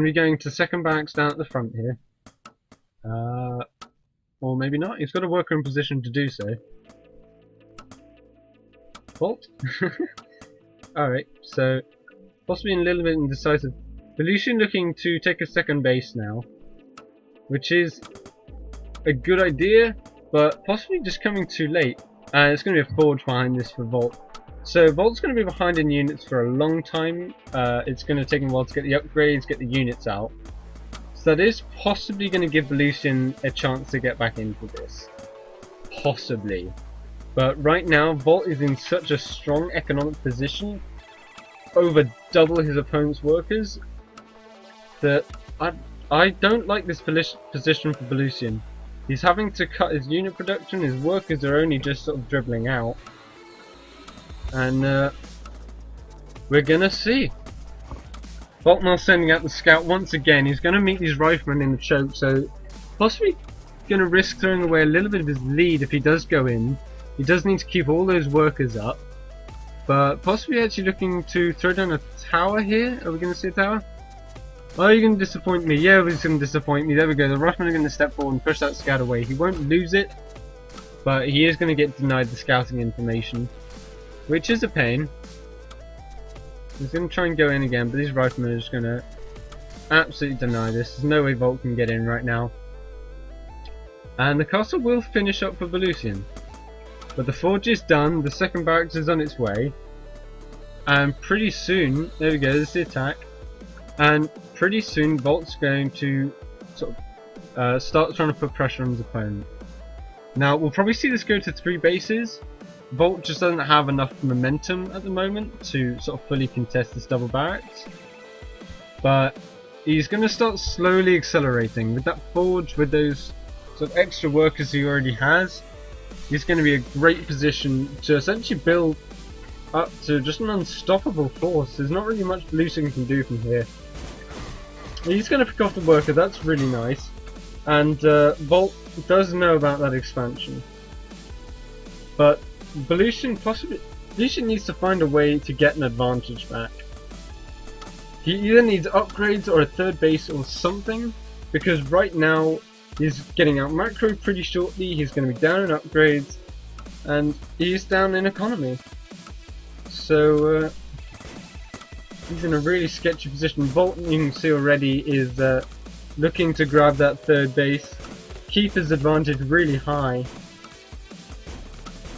We're going to second barracks down at the front here. Or maybe not. He's got a worker in position to do so. Vault? Alright, so possibly a little bit indecisive. Bellucian looking to take a second base now, which is a good idea, but possibly just coming too late. And it's going to be a forge behind this for Volt. So Volt's going to be behind in units for a long time. It's going to take him a while to get the upgrades, get the units out. So that is possibly going to give Bellucian a chance to get back into this. Possibly. But right now, Volt is in such a strong economic position, over double his opponent's workers, that I don't like this position for Bellucian. He's having to cut his unit production, his workers are only just sort of dribbling out. And we're gonna see. Volt now sending out the scout once again. He's gonna meet these riflemen in the choke, so possibly gonna risk throwing away a little bit of his lead if he does go in. He does need to keep all those workers up, but possibly actually looking to throw down a tower here. Are we gonna see a tower? Oh, you're gonna disappoint me. Yeah, he's gonna disappoint me. There we go. The riflemen are gonna step forward and push that scout away. He won't lose it, but he is gonna get denied the scouting information, which is a pain. He's going to try and go in again, but these riflemen are just going to absolutely deny this. There's no way Volt can get in right now. And the castle will finish up for Bellucian. But the forge is done, the second barracks is on its way. And pretty soon, there we go, there's the attack. And pretty soon Volt's going to sort of start trying to put pressure on his opponent. Now, we'll probably see this go to 3 bases. Volt just doesn't have enough momentum at the moment to sort of fully contest this double barracks, but he's going to start slowly accelerating with that forge, with those sort of extra workers he already has. He's going to be a great position to essentially build up to just an unstoppable force. There's not really much Bellucian can do from here. He's going to pick off the worker, that's really nice, and Volt does know about that expansion, but Bellucian needs to find a way to get an advantage back. He either needs upgrades or a third base or something, because right now he's getting out macro pretty shortly, he's going to be down in upgrades, and he's down in economy. So he's in a really sketchy position. Volt, you can see already, is looking to grab that third base, keep his advantage really high.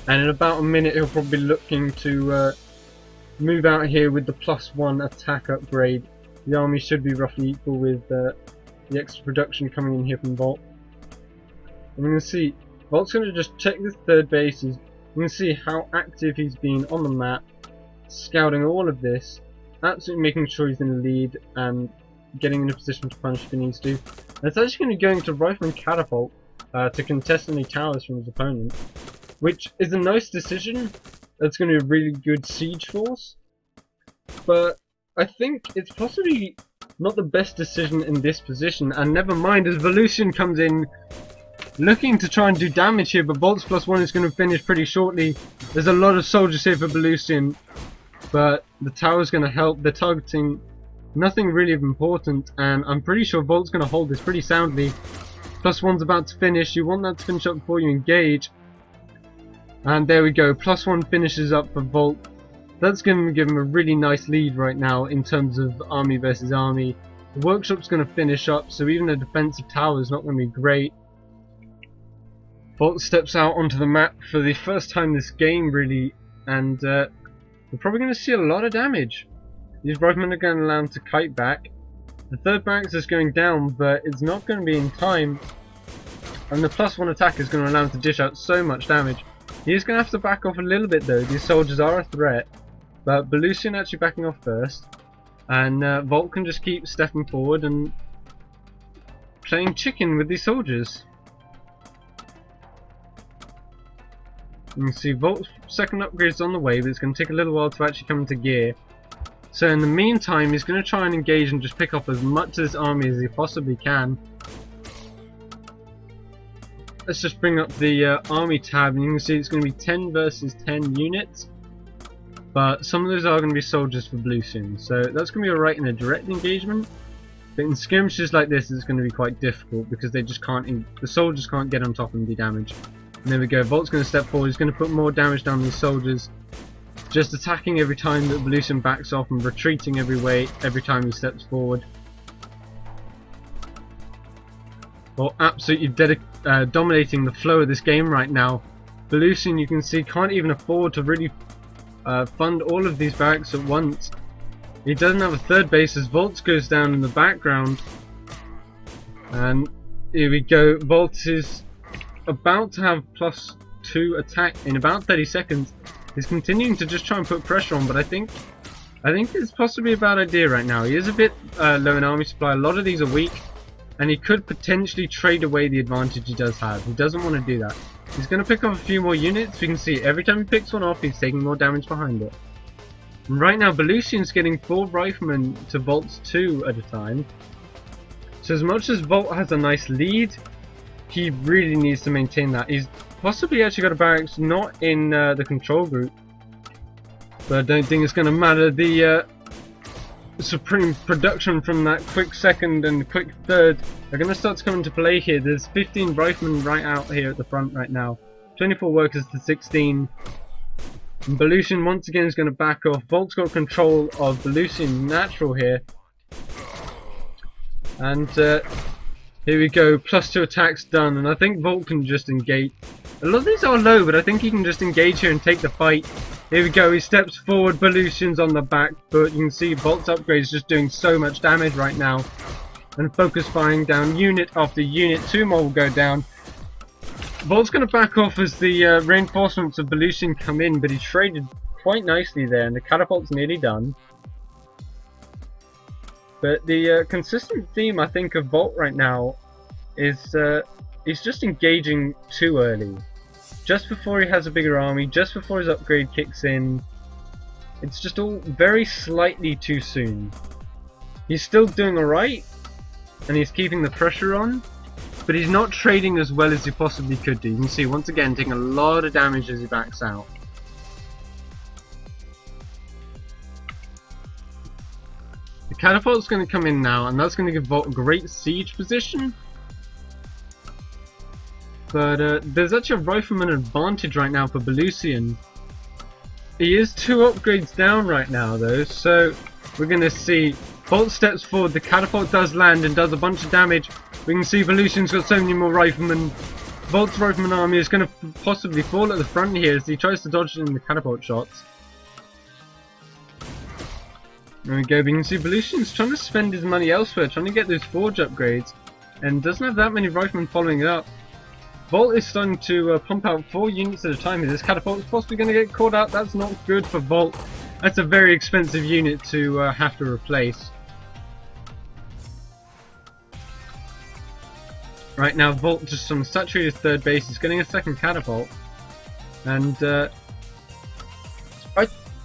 And in about a minute he'll probably be looking to move out here with the +1 attack upgrade. The army should be roughly equal with the extra production coming in here from Volt. And we're going to see, Volt's going to just check this third base. You can see how active he's been on the map, scouting all of this, absolutely making sure he's in the lead and getting in a position to punish if he needs to. And it's actually going to be going to Rifleman Catapult to contest any towers from his opponent, which is a nice decision. That's going to be a really good siege force, but I think it's possibly not the best decision in this position. And never mind, as Bellucian comes in looking to try and do damage here, but Volt's +1 is going to finish pretty shortly. There's a lot of soldiers here for Bellucian, but the tower's going to help. They're targeting nothing really of importance, and I'm pretty sure Volt's going to hold this pretty soundly. +1's about to finish. You want that to finish up before you engage. And there we go, +1 finishes up for Volt. That's going to give him a really nice lead right now in terms of army versus army. The workshop's going to finish up, so even a defensive tower is not going to be great. Volt steps out onto the map for the first time this game, really, and we're probably going to see a lot of damage. These riflemen are going to allow him to kite back. The third barracks is going down, but it's not going to be in time, and the +1 attack is going to allow him to dish out so much damage. He's going to have to back off a little bit though. These soldiers are a threat, but Bellucian actually backing off first, and Volt can just keep stepping forward and playing chicken with these soldiers. You can see Volt's second upgrade is on the way, but it's going to take a little while to actually come into gear. So in the meantime, he's going to try and engage and just pick up as much of his army as he possibly can. Let's just bring up the army tab, and you can see it's going to be 10 versus 10 units, but some of those are going to be soldiers for Bellucian, so that's going to be alright in a direct engagement. But in skirmishes like this, it's going to be quite difficult because they just can't. The soldiers can't get on top and be damaged. And there we go. Volt's going to step forward. He's going to put more damage down these soldiers, just attacking every time that Bellucian backs off and retreating every time he steps forward. Well, absolutely dominating the flow of this game right now. Bellucian, you can see, can't even afford to really fund all of these barracks at once. He doesn't have a third base as Volt goes down in the background. And here we go. Volt is about to have +2 attack in about 30 seconds. He's continuing to just try and put pressure on, but I think it's possibly a bad idea right now. He is a bit low in army supply. A lot of these are weak, and he could potentially trade away the advantage he does have. He doesn't want to do that. He's going to pick up a few more units. We can see every time he picks one off, he's taking more damage behind it. And right now, Bellucian's getting 4 riflemen to Volt's 2 at a time. So as much as Volt has a nice lead, he really needs to maintain that. He's possibly actually got a barracks not in the control group, but I don't think it's going to matter. The supreme production from that quick second and quick third are going to start to come into play here. There's 15 riflemen right out here at the front right now, 24 workers to 16. And Bellucian once again is going to back off. Volt's got control of Bellucian natural here, and here we go, +2 attacks done, and I think Volt can just engage. A lot of these are low, but I think he can just engage here and take the fight. Here we go, he steps forward, Bellucian's on the back foot. You can see Volt's upgrade is just doing so much damage right now. And focus firing down unit after unit, 2 more will go down. Volt's going to back off as the reinforcements of Bellucian come in, but he traded quite nicely there, and the catapult's nearly done. But the consistent theme, I think, of Volt right now is he's just engaging too early. Just before he has a bigger army, just before his upgrade kicks in. It's just all very slightly too soon. He's still doing alright, and he's keeping the pressure on, but he's not trading as well as he possibly could do. You can see, once again, taking a lot of damage as he backs out. The catapult's going to come in now, and that's going to give Volt a great siege position. But there's actually a rifleman advantage right now for Bellucian. He is 2 upgrades down right now though, so we're going to see Volt steps forward, the catapult does land and does a bunch of damage. We can see Bellucian's got so many more riflemen. Volt's rifleman army is going to possibly fall at the front here as he tries to dodge in the catapult shots. There we go, we can see Bellucian's trying to spend his money elsewhere, trying to get those forge upgrades, and doesn't have that many riflemen following it up. Volt is starting to pump out 4 units at a time. This catapult is possibly going to get caught out. That's not good for Volt. That's a very expensive unit to have to replace. Right now, Volt just on saturated third base. He's getting a second catapult, and I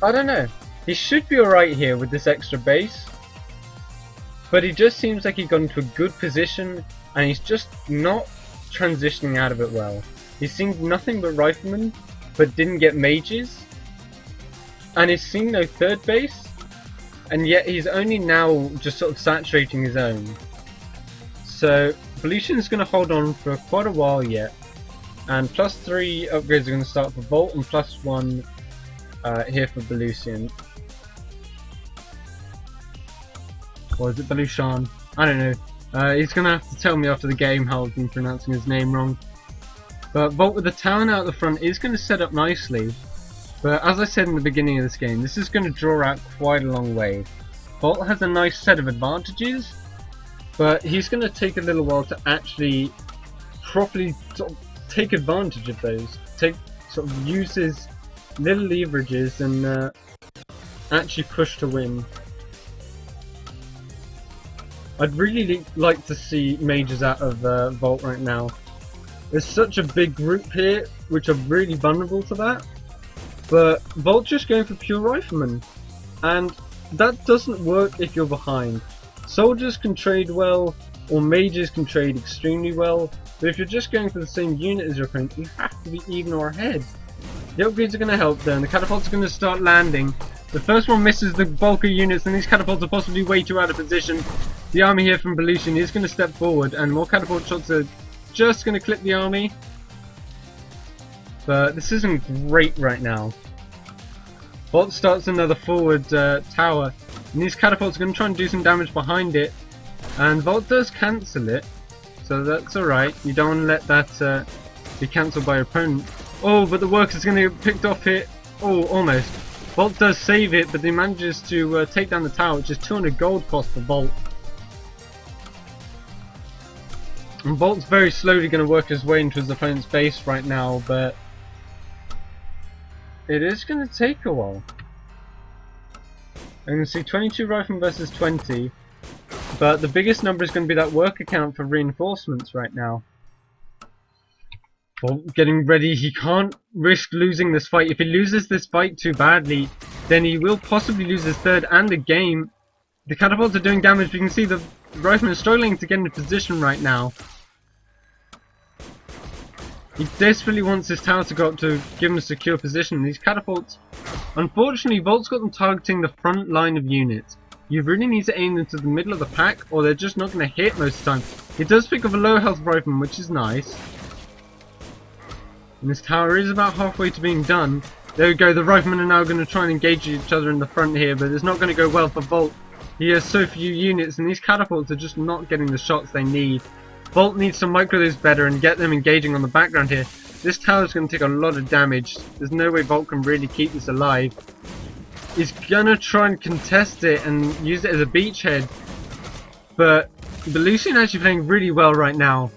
don't know. He should be alright here with this extra base, but he just seems like he got into a good position, and he's just not transitioning out of it well. He's seen nothing but riflemen, but didn't get mages, and he's seen no third base, and yet he's only now just sort of saturating his own. So Bellucian's going to hold on for quite a while yet, and +3 upgrades are going to start for Volt, and +1 here for Bellucian. Or is it Bellucian? I don't know. He's going to have to tell me after the game how I've been pronouncing his name wrong. But Volt with the town out the front is going to set up nicely. But as I said in the beginning of this game, this is going to draw out quite a long way. Volt has a nice set of advantages, but he's going to take a little while to actually properly sort of take advantage of those. Sort of use his little leverages and actually push to win. I'd really like to see mages out of Volt right now. There's such a big group here, which are really vulnerable to that. But Volt's just going for pure riflemen, and that doesn't work if you're behind. Soldiers can trade well, or mages can trade extremely well, but if you're just going for the same unit as your opponent, you have to be even or ahead. The upgrades are going to help then, the catapults are going to start landing. The first one misses the bulk of units, and these catapults are possibly way too out of position. The army here from Bellucian is going to step forward, and more catapult shots are just going to clip the army. But this isn't great right now. Volt starts another forward tower, and these catapults are going to try and do some damage behind it. And Volt does cancel it, so that's alright. You don't want to let that be cancelled by your opponent. Oh, but the workers are going to get picked off here. Oh, almost. Volt does save it, but he manages to take down the tower, which is 200 gold cost for Volt. And Volt's very slowly going to work his way into his opponent's base right now, but it is going to take a while. I'm going to see 22 riflemen versus 20, but the biggest number is going to be that worker count for reinforcements right now. Volt getting ready. He can't risk losing this fight. If he loses this fight too badly, then he will possibly lose his third and the game. The catapults are doing damage, but you can see the riflemen are struggling to get into position right now. He desperately wants his tower to go up to give him a secure position. These catapults, unfortunately, Volt's got them targeting the front line of units. You really need to aim them to the middle of the pack, or they're just not going to hit most of the time. It does pick up a low health rifleman, which is nice. And this tower is about halfway to being done. There we go, the riflemen are now going to try and engage each other in the front here, but it's not going to go well for Volt. He has so few units, and these catapults are just not getting the shots they need. Volt needs to micro those better and get them engaging on the background here. This tower is going to take a lot of damage. There's no way Volt can really keep this alive. He's going to try and contest it and use it as a beachhead. But Bellucian actually playing really well right now.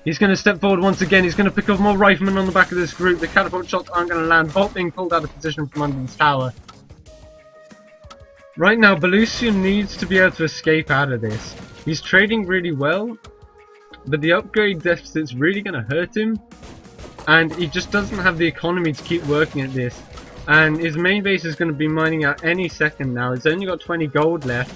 He's going to step forward once again. He's going to pick up more riflemen on the back of this group. The catapult shots aren't going to land. Volt being pulled out of position from under this tower. Right now, Bellucian needs to be able to escape out of this. He's trading really well, but the upgrade deficit's really going to hurt him. And he just doesn't have the economy to keep working at this. And his main base is going to be mining out any second now. It's only got 20 gold left.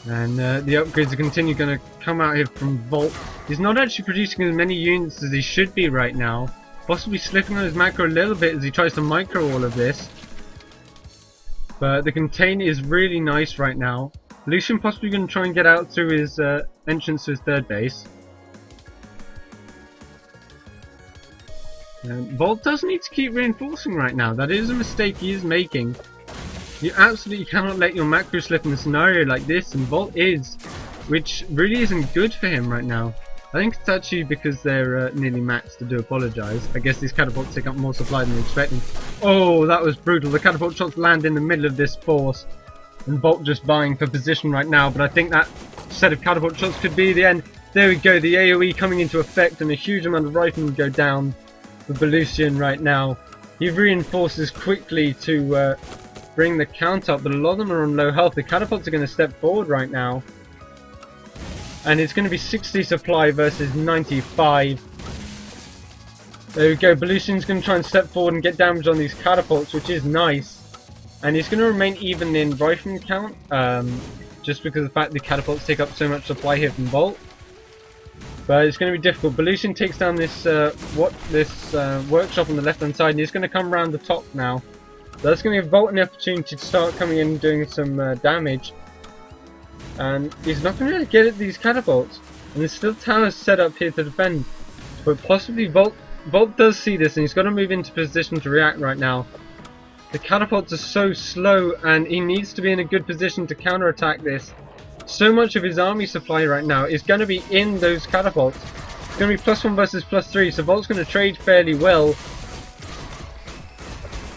And the upgrades are going to come out here from Volt. He's not actually producing as many units as he should be right now. Possibly slipping on his macro a little bit as he tries to micro all of this. But the container is really nice right now. Bellucian possibly going to try and get out through his entrance to his third base. And Volt does need to keep reinforcing right now. That is a mistake he is making. You absolutely cannot let your macro slip in a scenario like this, and Volt is, which really isn't good for him right now. I think it's actually because they're nearly maxed. To do apologise. I guess these catapults take up more supply than expecting. Oh, that was brutal. The catapult shots land in the middle of this force, and Volt just vying for position right now. But I think that set of catapult shots could be the end. There we go. The AOE coming into effect, and a huge amount of riflemen go down for Bellucian right now. He reinforces quickly to bring the count up, but a lot of them are on low health. The catapults are going to step forward right now, and it's going to be 60 supply versus 95. There we go. Bellucian's going to try and step forward and get damage on these catapults, which is nice, and he's going to remain even in rifleman count, just because of the fact the catapults take up so much supply here from Volt. But it's going to be difficult. Bellucian takes down this workshop on the left hand side, and he's going to come around the top now. That's going to give Volt an opportunity to start coming in and doing some damage. And he's not going to get at these catapults. And there's still towers set up here to defend. But possibly Volt does see this, and he's got to move into position to react right now. The catapults are so slow, and he needs to be in a good position to counterattack this. So much of his army supply right now is going to be in those catapults. It's going to be +1 versus +3, so Volt's going to trade fairly well.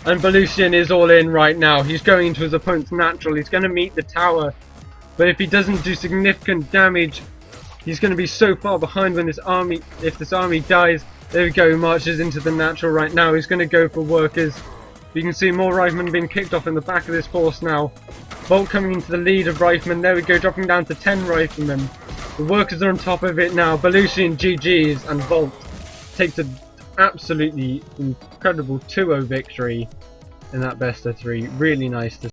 And Bellucian is all in right now. He's going into his opponent's natural. He's going to meet the tower. But if he doesn't do significant damage, he's going to be so far behind when if this army dies. There we go, he marches into the natural right now. He's going to go for workers. You can see more riflemen being kicked off in the back of this force now. Volt coming into the lead of riflemen. There we go, dropping down to 10 riflemen. The workers are on top of it now. Bellucian GG's, and Volt takes an absolutely incredible 2-0 victory in that best of 3. Really nice to